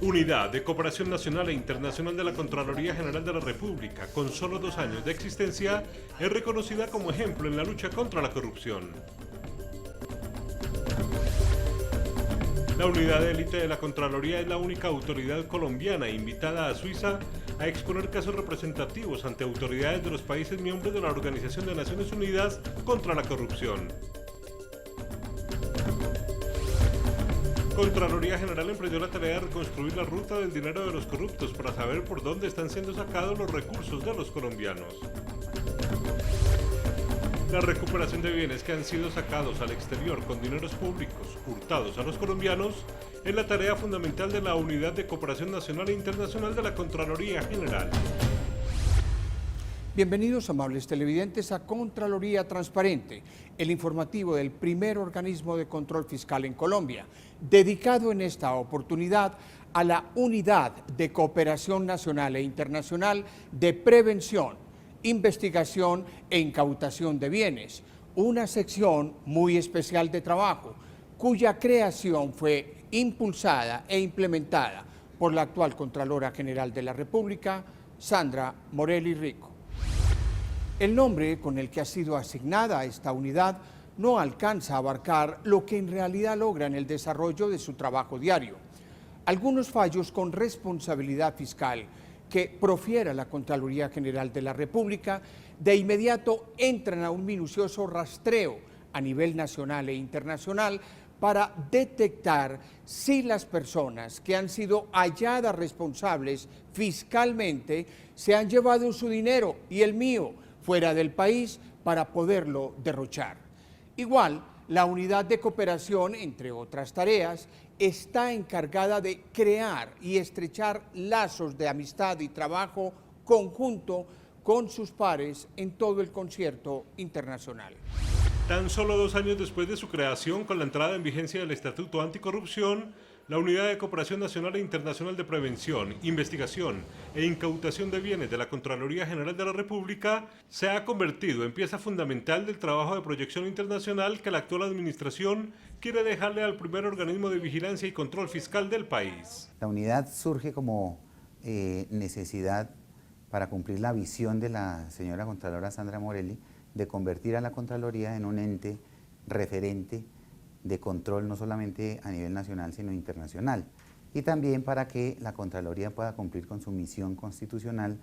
Unidad de Cooperación Nacional e Internacional de la Contraloría General de la República, con solo 2 años de existencia, es reconocida como ejemplo en la lucha contra la corrupción. La unidad de élite de la Contraloría es la única autoridad colombiana invitada a Suiza a exponer casos representativos ante autoridades de los países miembros de la Organización de Naciones Unidas contra la Corrupción. Contraloría General emprendió la tarea de reconstruir la ruta del dinero de los corruptos para saber por dónde están siendo sacados los recursos de los colombianos. La recuperación de bienes que han sido sacados al exterior con dineros públicos hurtados a los colombianos es la tarea fundamental de la Unidad de Cooperación Nacional e Internacional de la Contraloría General. Bienvenidos, amables televidentes, a Contraloría Transparente, el informativo del primer organismo de control fiscal en Colombia, dedicado en esta oportunidad a la Unidad de Cooperación Nacional e Internacional de Prevención, Investigación e Incautación de Bienes, una sección muy especial de trabajo, cuya creación fue impulsada e implementada por la actual Contralora General de la República, Sandra Morelli Rico. El nombre con el que ha sido asignada a esta unidad no alcanza a abarcar lo que en realidad logra en el desarrollo de su trabajo diario. Algunos fallos con responsabilidad fiscal que profiera la Contraloría General de la República de inmediato entran a un minucioso rastreo a nivel nacional e internacional para detectar si las personas que han sido halladas responsables fiscalmente se han llevado su dinero y el mío fuera del país para poderlo derrochar. Igual, la unidad de cooperación, entre otras tareas, está encargada de crear y estrechar lazos de amistad y trabajo conjunto con sus pares en todo el concierto internacional. Tan solo 2 años después de su creación, con la entrada en vigencia del Estatuto Anticorrupción, la Unidad de Cooperación Nacional e Internacional de Prevención, Investigación e Incautación de Bienes de la Contraloría General de la República se ha convertido en pieza fundamental del trabajo de proyección internacional que la actual administración quiere dejarle al primer organismo de vigilancia y control fiscal del país. La unidad surge como necesidad para cumplir la visión de la señora Contralora Sandra Morelli de convertir a la Contraloría en un ente referente de control no solamente a nivel nacional sino internacional, y también para que la Contraloría pueda cumplir con su misión constitucional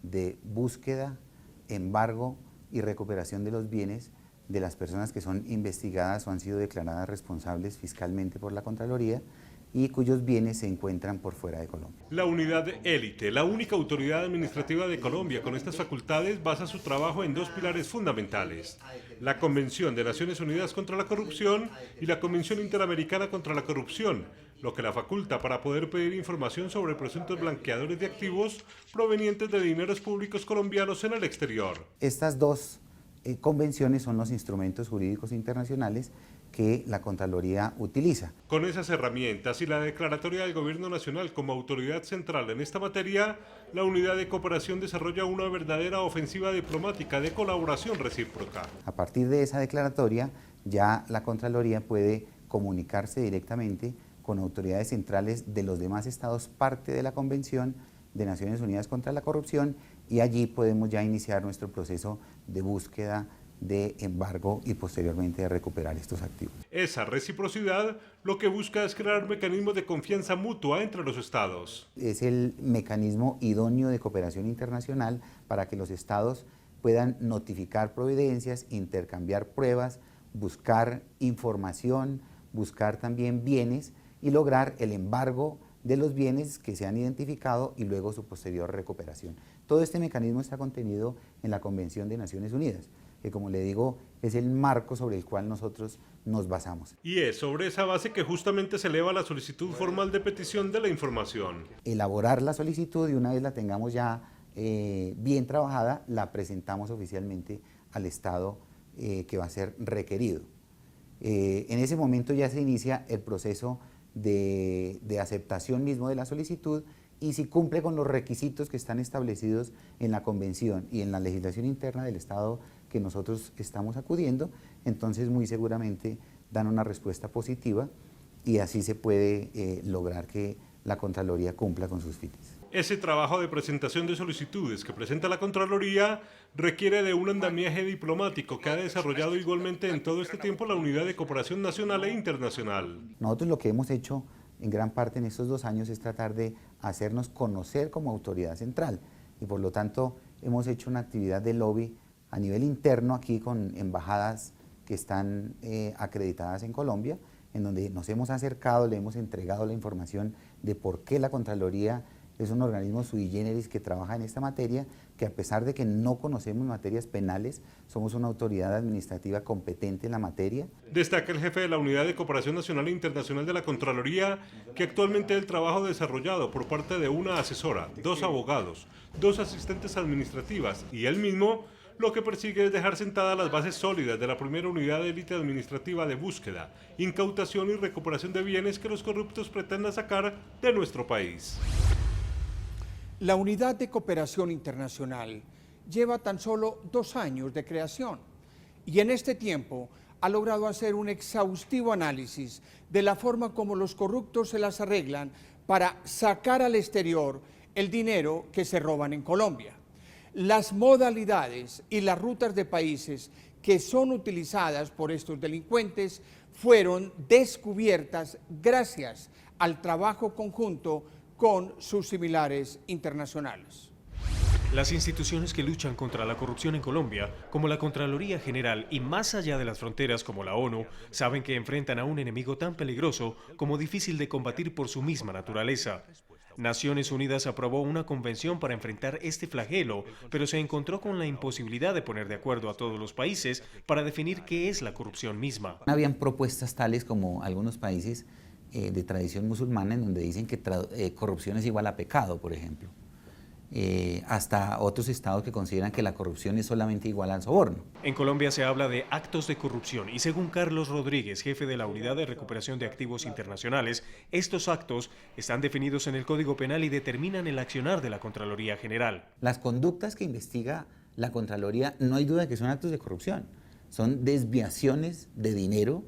de búsqueda, embargo y recuperación de los bienes de las personas que son investigadas o han sido declaradas responsables fiscalmente por la Contraloría y cuyos bienes se encuentran por fuera de Colombia. La unidad élite, la única autoridad administrativa de Colombia con estas facultades, basa su trabajo en 2 pilares fundamentales: la Convención de Naciones Unidas contra la Corrupción y la Convención Interamericana contra la Corrupción, lo que la faculta para poder pedir información sobre presuntos blanqueadores de activos provenientes de dineros públicos colombianos en el exterior. Estas 2 convenciones son los instrumentos jurídicos internacionales que la Contraloría utiliza. Con esas herramientas y la declaratoria del Gobierno Nacional como autoridad central en esta materia, la Unidad de Cooperación desarrolla una verdadera ofensiva diplomática de colaboración recíproca. A partir de esa declaratoria, ya la Contraloría puede comunicarse directamente con autoridades centrales de los demás estados parte de la Convención de Naciones Unidas contra la Corrupción, y allí podemos ya iniciar nuestro proceso de búsqueda, de embargo y posteriormente de recuperar estos activos. Esa reciprocidad lo que busca es crear mecanismos de confianza mutua entre los estados. Es el mecanismo idóneo de cooperación internacional para que los estados puedan notificar providencias, intercambiar pruebas, buscar información, buscar también bienes y lograr el embargo de los bienes que se han identificado y luego su posterior recuperación. Todo este mecanismo está contenido en la Convención de Naciones Unidas, que, como le digo, es el marco sobre el cual nosotros nos basamos. Y es sobre esa base que justamente se eleva la solicitud formal de petición de la información. Elaborar la solicitud y una vez la tengamos ya bien trabajada, la presentamos oficialmente al Estado que va a ser requerido. En ese momento ya se inicia el proceso de aceptación mismo de la solicitud, y si cumple con los requisitos que están establecidos en la Convención y en la legislación interna del Estado que nosotros estamos acudiendo, entonces muy seguramente dan una respuesta positiva y así se puede lograr que la Contraloría cumpla con sus fines. Ese trabajo de presentación de solicitudes que presenta la Contraloría requiere de un andamiaje diplomático que ha desarrollado igualmente en todo este tiempo la Unidad de Cooperación Nacional e Internacional. Nosotros lo que hemos hecho en gran parte en estos 2 años es tratar de hacernos conocer como autoridad central y por lo tanto hemos hecho una actividad de lobby a nivel interno aquí con embajadas que están acreditadas en Colombia, en donde nos hemos acercado, le hemos entregado la información de por qué la Contraloría es un organismo sui generis que trabaja en esta materia, que a pesar de que no conocemos materias penales, somos una autoridad administrativa competente en la materia. Destaca el jefe de la Unidad de Cooperación Nacional e Internacional de la Contraloría que actualmente el trabajo desarrollado por parte de una asesora, 2 abogados, 2 asistentes administrativas y él mismo, lo que persigue es dejar sentadas las bases sólidas de la primera unidad de élite administrativa de búsqueda, incautación y recuperación de bienes que los corruptos pretendan sacar de nuestro país. La Unidad de Cooperación Internacional lleva tan solo 2 años de creación y en este tiempo ha logrado hacer un exhaustivo análisis de la forma como los corruptos se las arreglan para sacar al exterior el dinero que se roban en Colombia. Las modalidades y las rutas de países que son utilizadas por estos delincuentes fueron descubiertas gracias al trabajo conjunto con sus similares internacionales. Las instituciones que luchan contra la corrupción en Colombia, como la Contraloría General y más allá de las fronteras como la ONU, saben que enfrentan a un enemigo tan peligroso como difícil de combatir por su misma naturaleza. Naciones Unidas aprobó una convención para enfrentar este flagelo, pero se encontró con la imposibilidad de poner de acuerdo a todos los países para definir qué es la corrupción misma. Habían propuestas tales como algunos países de tradición musulmana en donde dicen que corrupción es igual a pecado, por ejemplo. Hasta otros estados que consideran que la corrupción es solamente igual al soborno. En Colombia se habla de actos de corrupción y según Carlos Rodríguez, jefe de la Unidad de Recuperación de Activos Internacionales, estos actos están definidos en el Código Penal y determinan el accionar de la Contraloría General. Las conductas que investiga la Contraloría no hay duda de que son actos de corrupción, son desviaciones de dinero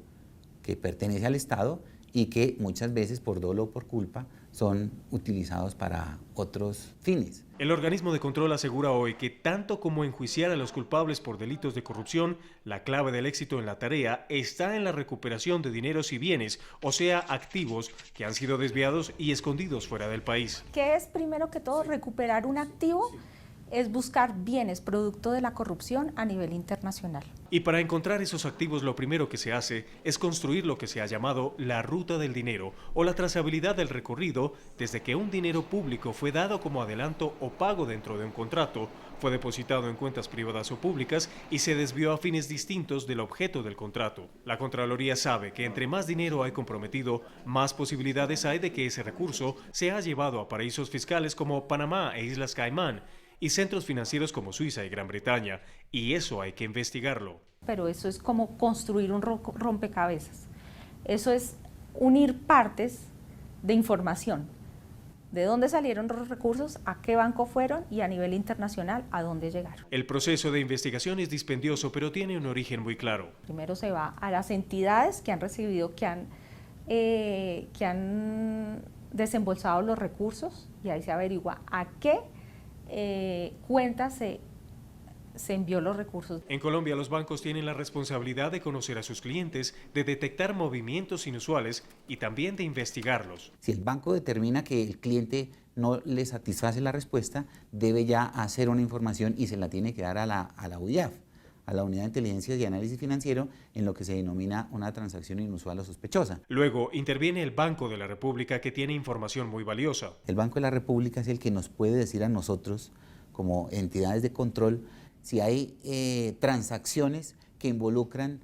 que pertenece al Estado y que muchas veces por dolo o por culpa son utilizados para otros fines. El organismo de control asegura hoy que tanto como enjuiciar a los culpables por delitos de corrupción, la clave del éxito en la tarea está en la recuperación de dineros y bienes, o sea, activos que han sido desviados y escondidos fuera del país. ¿Qué es primero que todo recuperar un activo? Es buscar bienes producto de la corrupción a nivel internacional. Y para encontrar esos activos lo primero que se hace es construir lo que se ha llamado la ruta del dinero o la trazabilidad del recorrido desde que un dinero público fue dado como adelanto o pago dentro de un contrato, fue depositado en cuentas privadas o públicas y se desvió a fines distintos del objeto del contrato. La Contraloría sabe que entre más dinero hay comprometido, más posibilidades hay de que ese recurso sea llevado a paraísos fiscales como Panamá e Islas Caimán, y centros financieros como Suiza y Gran Bretaña, y eso hay que investigarlo. Pero eso es como construir un rompecabezas. Eso es unir partes de información. ¿De dónde salieron los recursos? ¿A qué banco fueron? Y a nivel internacional, ¿a dónde llegaron? El proceso de investigación es dispendioso, pero tiene un origen muy claro. Primero se va a las entidades que han recibido, que han desembolsado los recursos, y ahí se averigua a qué cuenta se envió los recursos. En Colombia los bancos tienen la responsabilidad de conocer a sus clientes, de detectar movimientos inusuales y también de investigarlos. Si el banco determina que el cliente no le satisface la respuesta, debe ya hacer una información y se la tiene que dar a la UIAF, a la Unidad de Inteligencia y Análisis Financiero, en lo que se denomina una transacción inusual o sospechosa. Luego interviene el Banco de la República, que tiene información muy valiosa. El Banco de la República es el que nos puede decir a nosotros, como entidades de control, si hay transacciones que involucran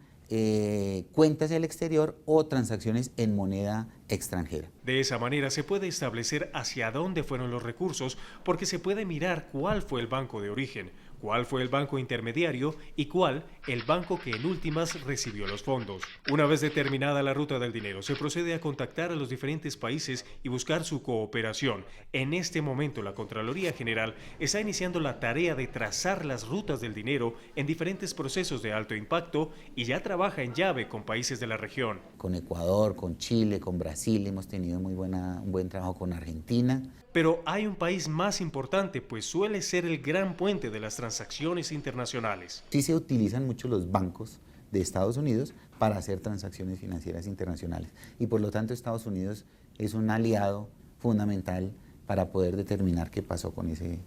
cuentas del exterior o transacciones en moneda extranjera. De esa manera se puede establecer hacia dónde fueron los recursos, porque se puede mirar cuál fue el banco de origen, cuál fue el banco intermediario y cuál el banco que en últimas recibió los fondos. Una vez determinada la ruta del dinero, se procede a contactar a los diferentes países y buscar su cooperación. En este momento, la Contraloría General está iniciando la tarea de trazar las rutas del dinero en diferentes procesos de alto impacto y ya trabaja en llave con países de la región. Con Ecuador, con Chile, con Brasil, Brasil, hemos tenido un buen trabajo con Argentina. Pero hay un país más importante, pues suele ser el gran puente de las transacciones internacionales. Sí se utilizan mucho los bancos de Estados Unidos para hacer transacciones financieras internacionales y por lo tanto Estados Unidos es un aliado fundamental para poder determinar qué pasó con ese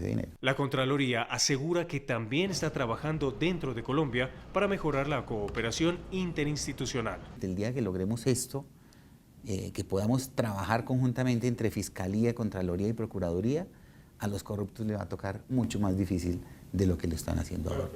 dinero. La Contraloría asegura que también está trabajando dentro de Colombia para mejorar la cooperación interinstitucional. El día que logremos esto, que podamos trabajar conjuntamente entre Fiscalía, Contraloría y Procuraduría, a los corruptos les va a tocar mucho más difícil de lo que lo están haciendo ahora.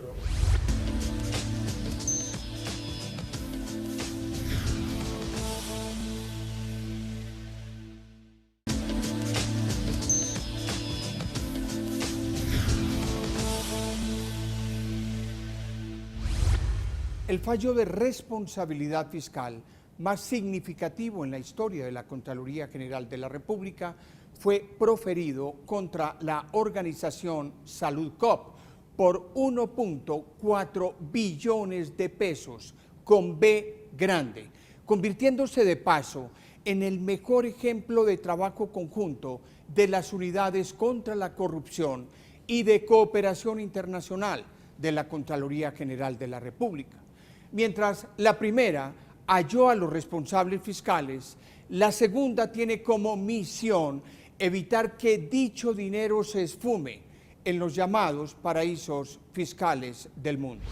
El fallo de responsabilidad fiscal más significativo en la historia de la Contraloría General de la República fue proferido contra la organización Saludcop por 1.4 billones de pesos, con B grande, convirtiéndose de paso en el mejor ejemplo de trabajo conjunto de las unidades contra la corrupción y de cooperación internacional de la Contraloría General de la República. Mientras la primera halló a los responsables fiscales, la segunda tiene como misión evitar que dicho dinero se esfume en los llamados paraísos fiscales del mundo.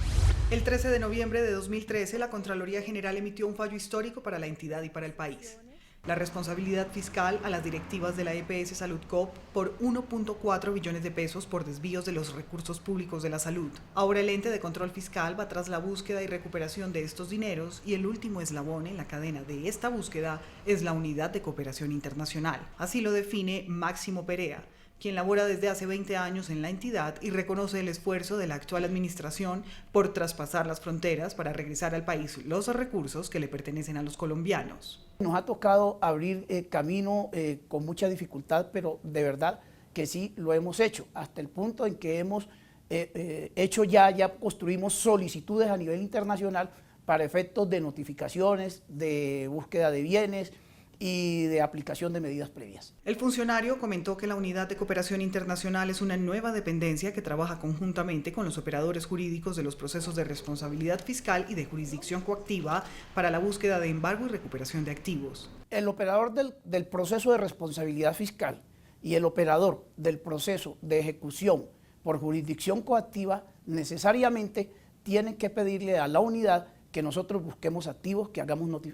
El 13 de noviembre de 2013, la Contraloría General emitió un fallo histórico para la entidad y para el país. La responsabilidad fiscal a las directivas de la EPS Saludcop por 1.4 billones de pesos por desvíos de los recursos públicos de la salud. Ahora el ente de control fiscal va tras la búsqueda y recuperación de estos dineros y el último eslabón en la cadena de esta búsqueda es la Unidad de Cooperación Internacional. Así lo define Máximo Perea, quien labora desde hace 20 años en la entidad y reconoce el esfuerzo de la actual administración por traspasar las fronteras para regresar al país los recursos que le pertenecen a los colombianos. Nos ha tocado abrir camino con mucha dificultad, pero de verdad que sí lo hemos hecho, hasta el punto en que hemos ya construimos solicitudes a nivel internacional para efectos de notificaciones, de búsqueda de bienes y de aplicación de medidas previas. El funcionario comentó que la Unidad de Cooperación Internacional es una nueva dependencia que trabaja conjuntamente con los operadores jurídicos de los procesos de responsabilidad fiscal y de jurisdicción coactiva para la búsqueda de embargo y recuperación de activos. El operador del proceso de responsabilidad fiscal y el operador del proceso de ejecución por jurisdicción coactiva necesariamente tienen que pedirle a la unidad que nosotros busquemos activos, que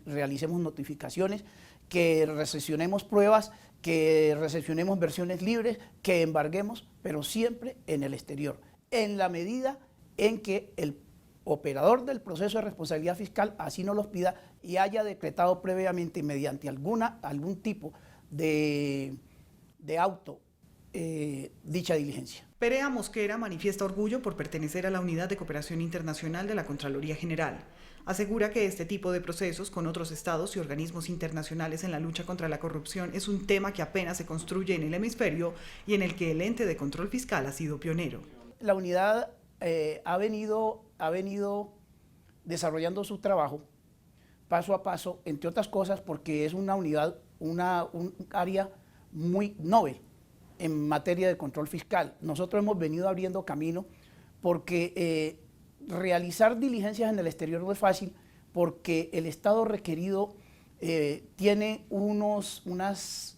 realicemos notificaciones, que recepcionemos pruebas, que recepcionemos versiones libres, que embarguemos, pero siempre en el exterior, en la medida en que el operador del proceso de responsabilidad fiscal así nos los pida y haya decretado previamente mediante algún tipo de auto dicha diligencia. Perea Mosquera manifiesta orgullo por pertenecer a la Unidad de Cooperación Internacional de la Contraloría General. Asegura que este tipo de procesos con otros estados y organismos internacionales en la lucha contra la corrupción es un tema que apenas se construye en el hemisferio y en el que el ente de control fiscal ha sido pionero. La unidad ha venido desarrollando su trabajo paso a paso, entre otras cosas porque es una unidad, un área muy novel en materia de control fiscal. Nosotros hemos venido abriendo camino porque realizar diligencias en el exterior no es fácil porque el Estado requerido tiene unas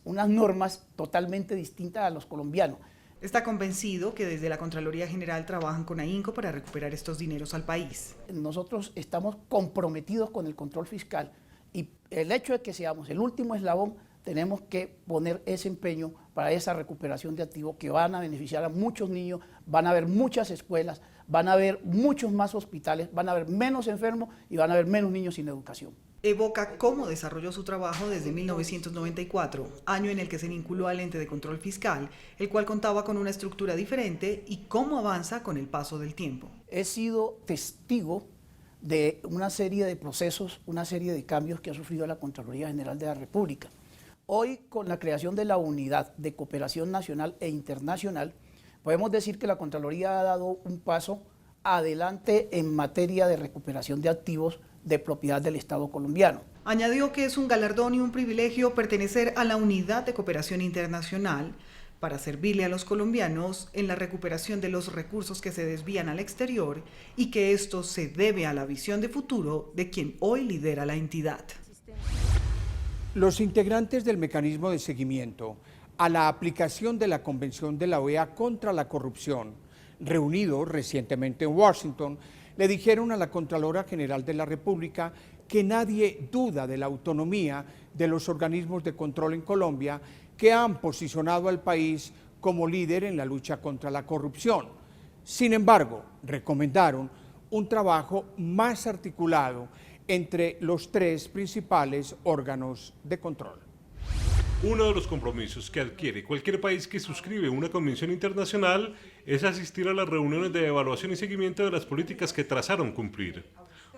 normas totalmente distintas a los colombianos. Está convencido que desde la Contraloría General trabajan con AINCO para recuperar estos dineros al país. Nosotros estamos comprometidos con el control fiscal y el hecho de que seamos el último eslabón, tenemos que poner ese empeño para esa recuperación de activos que van a beneficiar a muchos niños, van a haber muchas escuelas, van a haber muchos más hospitales, van a haber menos enfermos y van a haber menos niños sin educación. Evoca cómo desarrolló su trabajo desde 1994, año en el que se vinculó al ente de control fiscal, el cual contaba con una estructura diferente, y cómo avanza con el paso del tiempo. He sido testigo de una serie de procesos, una serie de cambios que ha sufrido la Contraloría General de la República. Hoy, con la creación de la Unidad de Cooperación Nacional e Internacional, podemos decir que la Contraloría ha dado un paso adelante en materia de recuperación de activos de propiedad del Estado colombiano. Añadió que es un galardón y un privilegio pertenecer a la Unidad de Cooperación Internacional para servirle a los colombianos en la recuperación de los recursos que se desvían al exterior y que esto se debe a la visión de futuro de quien hoy lidera la entidad. Los integrantes del mecanismo de seguimiento a la aplicación de la Convención de la OEA contra la corrupción, reunidos recientemente en Washington, le dijeron a la Contralora General de la República que nadie duda de la autonomía de los organismos de control en Colombia que han posicionado al país como líder en la lucha contra la corrupción. Sin embargo, recomendaron un trabajo más articulado entre los tres principales órganos de control. Uno de los compromisos que adquiere cualquier país que suscribe una convención internacional es asistir a las reuniones de evaluación y seguimiento de las políticas que trazaron cumplir.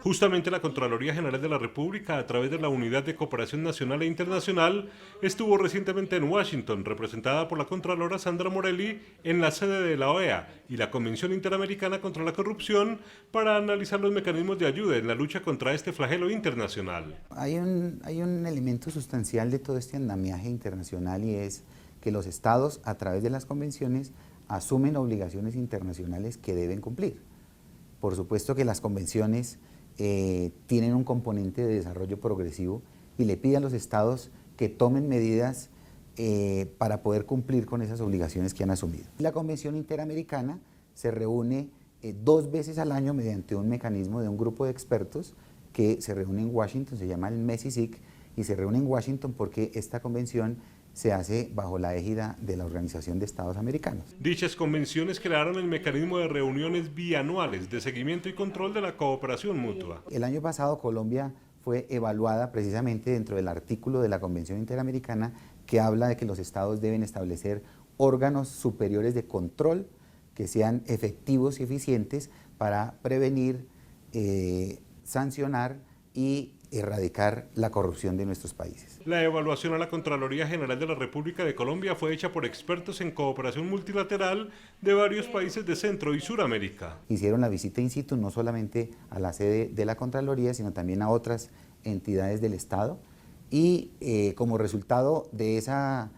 Justamente la Contraloría General de la República, a través de la Unidad de Cooperación Nacional e Internacional, estuvo recientemente en Washington, representada por la Contralora Sandra Morelli, en la sede de la OEA y la Convención Interamericana contra la Corrupción, para analizar los mecanismos de ayuda en la lucha contra este flagelo internacional. Hay un elemento sustancial de todo este andamiaje internacional, y es que los estados, a través de las convenciones, asumen obligaciones internacionales que deben cumplir. Por supuesto que las convenciones tienen un componente de desarrollo progresivo y le pide a los estados que tomen medidas para poder cumplir con esas obligaciones que han asumido. La Convención Interamericana se reúne 2 veces al año mediante un mecanismo de un grupo de expertos que se reúne en Washington, se llama el MESISIC, y se reúne en Washington porque esta convención se hace bajo la égida de la Organización de Estados Americanos. Dichas convenciones crearon el mecanismo de reuniones bianuales de seguimiento y control de la cooperación mutua. El año pasado Colombia fue evaluada precisamente dentro del artículo de la Convención Interamericana que habla de que los estados deben establecer órganos superiores de control que sean efectivos y eficientes para prevenir, sancionar y erradicar la corrupción de nuestros países. La evaluación a la Contraloría General de la República de Colombia fue hecha por expertos en cooperación multilateral de varios países de Centro y Suramérica. Hicieron la visita in situ no solamente a la sede de la Contraloría, sino también a otras entidades del Estado, y como resultado de esa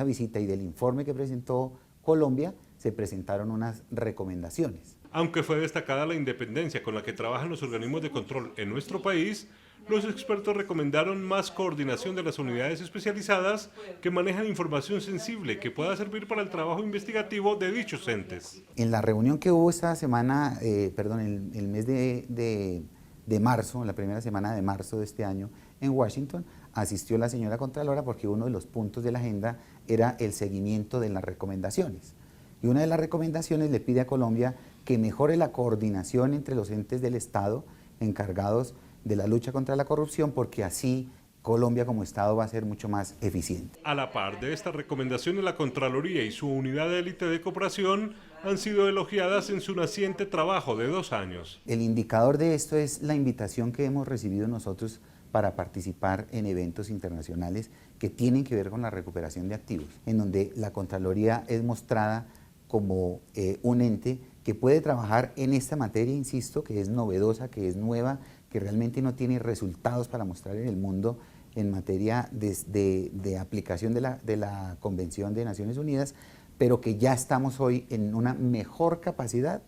visita y del informe que presentó Colombia, se presentaron unas recomendaciones. Aunque fue destacada la independencia con la que trabajan los organismos de control en nuestro país, los expertos recomendaron más coordinación de las unidades especializadas que manejan información sensible que pueda servir para el trabajo investigativo de dichos entes. En la reunión que hubo esta semana, el mes de marzo, en la primera semana de marzo de este año en Washington, asistió la señora Contralora porque uno de los puntos de la agenda era el seguimiento de las recomendaciones. Y una de las recomendaciones le pide a Colombia que mejore la coordinación entre los entes del Estado encargados de la lucha contra la corrupción, porque así Colombia como Estado va a ser mucho más eficiente. A la par de estas recomendaciones, la Contraloría y su unidad de élite de cooperación han sido elogiadas en su naciente trabajo de 2 años. El indicador de esto es la invitación que hemos recibido nosotros para participar en eventos internacionales que tienen que ver con la recuperación de activos, en donde la Contraloría es mostrada como un ente que puede trabajar en esta materia, insisto, que es novedosa, que es nueva, que realmente no tiene resultados para mostrar en el mundo en materia de aplicación de la Convención de Naciones Unidas, pero que ya estamos hoy en una mejor capacidad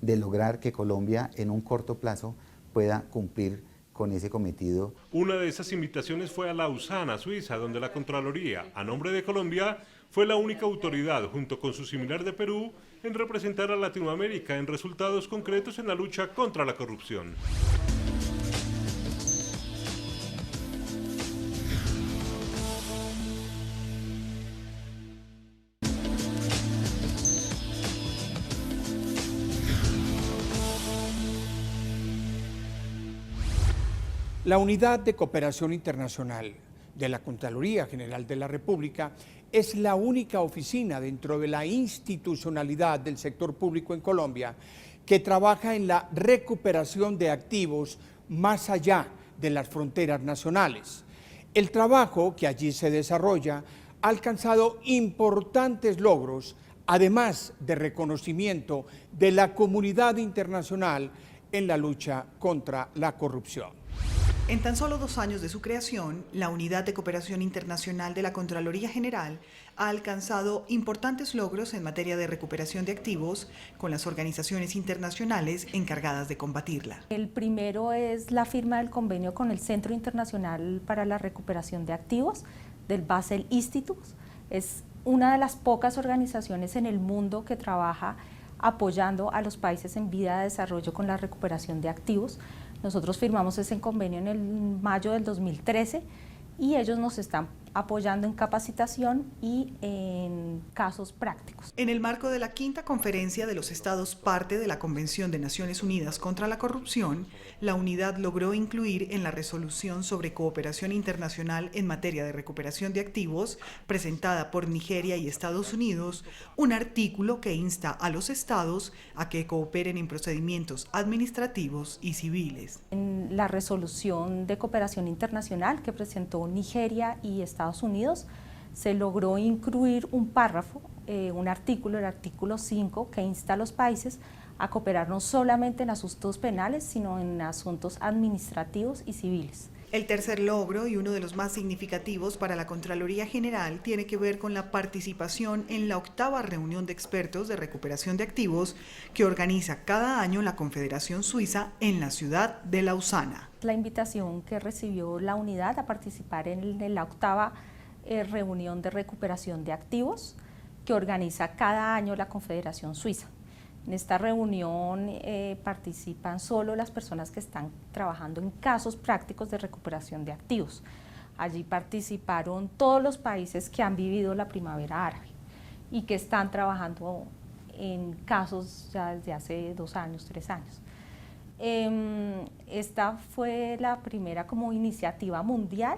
de lograr que Colombia en un corto plazo pueda cumplir con ese cometido. Una de esas invitaciones fue a Lausana, Suiza, donde la Contraloría, a nombre de Colombia, fue la única autoridad, junto con su similar de Perú, en representar a Latinoamérica en resultados concretos en la lucha contra la corrupción. La Unidad de Cooperación Internacional de la Contraloría General de la República es la única oficina dentro de la institucionalidad del sector público en Colombia que trabaja en la recuperación de activos más allá de las fronteras nacionales. El trabajo que allí se desarrolla ha alcanzado importantes logros, además de reconocimiento de la comunidad internacional en la lucha contra la corrupción. En tan solo 2 años de su creación, la Unidad de Cooperación Internacional de la Contraloría General ha alcanzado importantes logros en materia de recuperación de activos con las organizaciones internacionales encargadas de combatirla. El primero es la firma del convenio con el Centro Internacional para la Recuperación de Activos, del Basel Institute. Es una de las pocas organizaciones en el mundo que trabaja apoyando a los países en vía de desarrollo con la recuperación de activos. Nosotros firmamos ese convenio en el mayo del 2013 y ellos nos están apoyando en capacitación y en casos prácticos. En el marco de la 5ª Conferencia de los Estados parte de la Convención de Naciones Unidas contra la Corrupción, la unidad logró incluir en la resolución sobre cooperación internacional en materia de recuperación de activos, presentada por Nigeria y Estados Unidos, un artículo que insta a los estados a que cooperen en procedimientos administrativos y civiles. En la resolución de cooperación internacional que presentó Nigeria y Estados Unidos, se logró incluir un párrafo, un artículo, el artículo 5, que insta a los países a cooperar no solamente en asuntos penales, sino en asuntos administrativos y civiles. El tercer logro, y uno de los más significativos para la Contraloría General, tiene que ver con la participación en la 8ª reunión de expertos de recuperación de activos que organiza cada año la Confederación Suiza en la ciudad de Lausana. La invitación que recibió la unidad a participar en la 8ª reunión de recuperación de activos que organiza cada año la Confederación Suiza. En esta reunión participan solo las personas que están trabajando en casos prácticos de recuperación de activos. Allí participaron todos los países que han vivido la primavera árabe y que están trabajando en casos ya desde hace 2 años, 3 años. Esta fue la primera como iniciativa mundial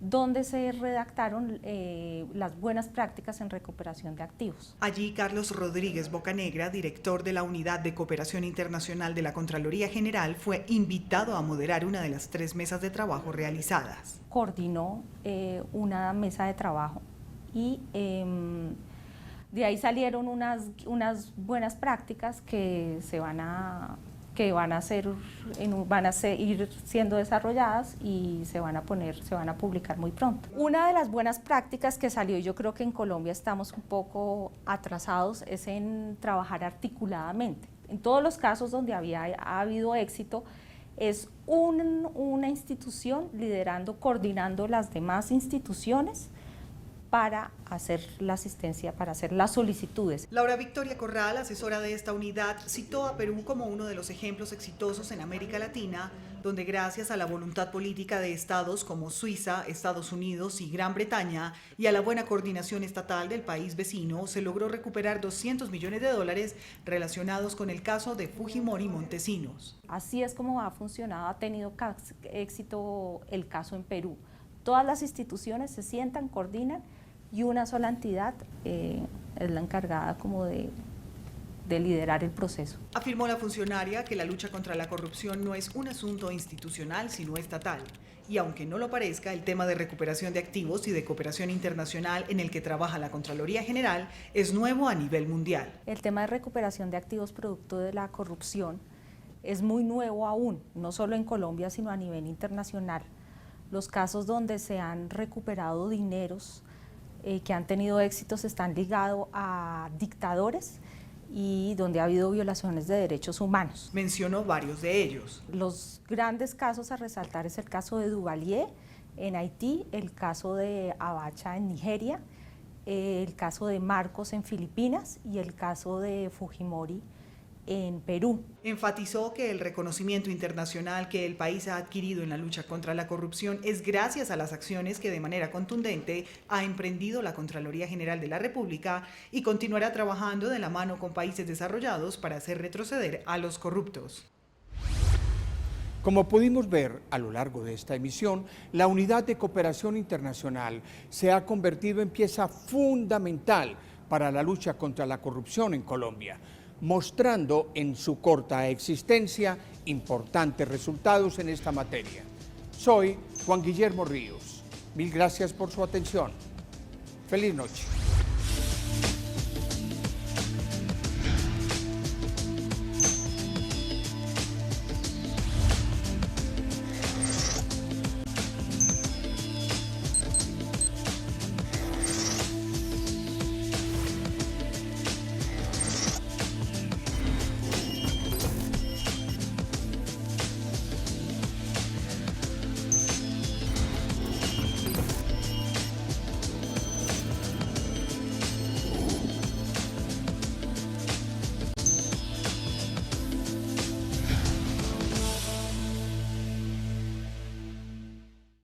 donde se redactaron las buenas prácticas en recuperación de activos. Allí Carlos Rodríguez Bocanegra, director de la Unidad de Cooperación Internacional de la Contraloría General, fue invitado a moderar una de las 3 mesas de trabajo realizadas. Coordinó una mesa de trabajo y de ahí salieron unas buenas prácticas que van a ir siendo desarrolladas y se van a publicar muy pronto. Una de las buenas prácticas que salió, y yo creo que en Colombia estamos un poco atrasados, es en trabajar articuladamente. En todos los casos donde ha habido éxito, es una institución liderando, coordinando las demás instituciones para hacer la asistencia, para hacer las solicitudes. Laura Victoria Corral, asesora de esta unidad, citó a Perú como uno de los ejemplos exitosos en América Latina, donde gracias a la voluntad política de estados como Suiza, Estados Unidos y Gran Bretaña, y a la buena coordinación estatal del país vecino, se logró recuperar $200 millones relacionados con el caso de Fujimori Montesinos. Así es como ha funcionado, ha tenido éxito el caso en Perú. Todas las instituciones se sientan, coordinan, y una sola entidad es la encargada como de liderar el proceso. Afirmó la funcionaria que la lucha contra la corrupción no es un asunto institucional, sino estatal. Y aunque no lo parezca, el tema de recuperación de activos y de cooperación internacional en el que trabaja la Contraloría General es nuevo a nivel mundial. El tema de recuperación de activos producto de la corrupción es muy nuevo aún, no solo en Colombia, sino a nivel internacional. Los casos donde se han recuperado dineros que han tenido éxitos están ligados a dictadores y donde ha habido violaciones de derechos humanos. Mencionó varios de ellos. Los grandes casos a resaltar es el caso de Duvalier en Haití, el caso de Abacha en Nigeria, el caso de Marcos en Filipinas y el caso de Fujimori en Perú. Enfatizó que el reconocimiento internacional que el país ha adquirido en la lucha contra la corrupción es gracias a las acciones que de manera contundente ha emprendido la Contraloría General de la República y continuará trabajando de la mano con países desarrollados para hacer retroceder a los corruptos. Como pudimos ver a lo largo de esta emisión, la Unidad de Cooperación Internacional se ha convertido en pieza fundamental para la lucha contra la corrupción en Colombia, mostrando en su corta existencia importantes resultados en esta materia. Soy Juan Guillermo Ríos. Mil gracias por su atención. Feliz noche.